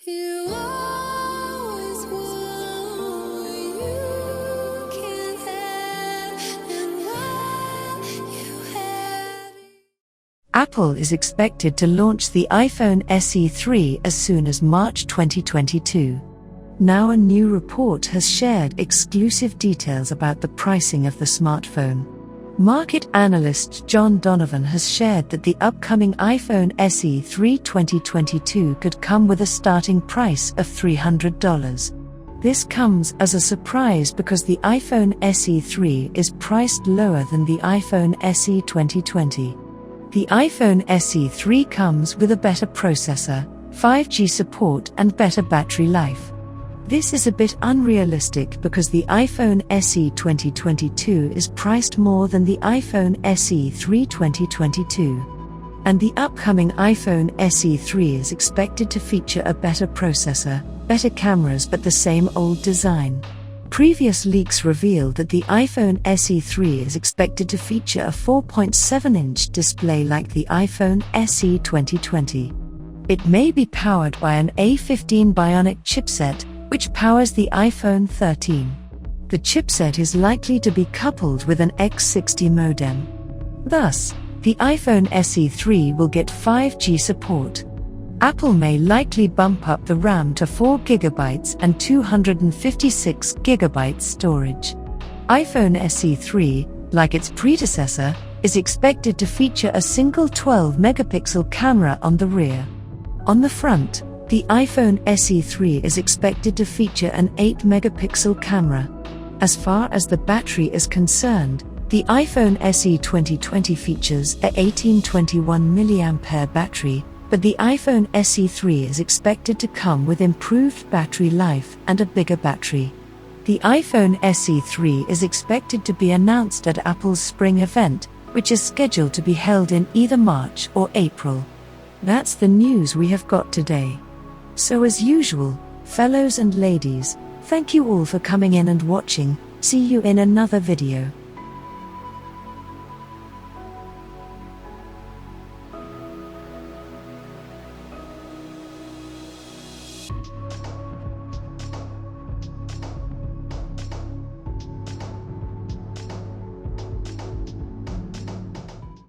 You always want what you can't have, and while you had it. Apple is expected to launch the iPhone SE 3 as soon as March 2022. Now a new report has shared exclusive details about the pricing of the smartphone. Market analyst John Donovan has shared that the upcoming iPhone SE 3 2022 could come with a starting price of $300. This comes as a surprise because the iPhone SE 3 is priced lower than the iPhone SE 2020. The iPhone SE 3 comes with a better processor, 5G support and better battery life. This is a bit unrealistic because the iPhone SE 2022 is priced more than the iPhone SE 3 2022. And the upcoming iPhone SE 3 is expected to feature a better processor, better cameras but the same old design. Previous leaks revealed that the iPhone SE 3 is expected to feature a 4.7-inch display like the iPhone SE 2020. It may be powered by an A15 Bionic chipset, which powers the iPhone 13. The chipset is likely to be coupled with an X60 modem. Thus, the iPhone SE 3 will get 5G support. Apple may likely bump up the RAM to 4GB and 256GB storage. iPhone SE 3, like its predecessor, is expected to feature a single 12-megapixel camera on the rear. On the front, the iPhone SE 3 is expected to feature an 8-megapixel camera. As far as the battery is concerned, the iPhone SE 2020 features a 1821 mAh battery, but the iPhone SE 3 is expected to come with improved battery life and a bigger battery. The iPhone SE 3 is expected to be announced at Apple's spring event, which is scheduled to be held in either March or April. That's the news we have got today. So as usual, fellows and ladies, thank you all for coming in and watching. See you in another video.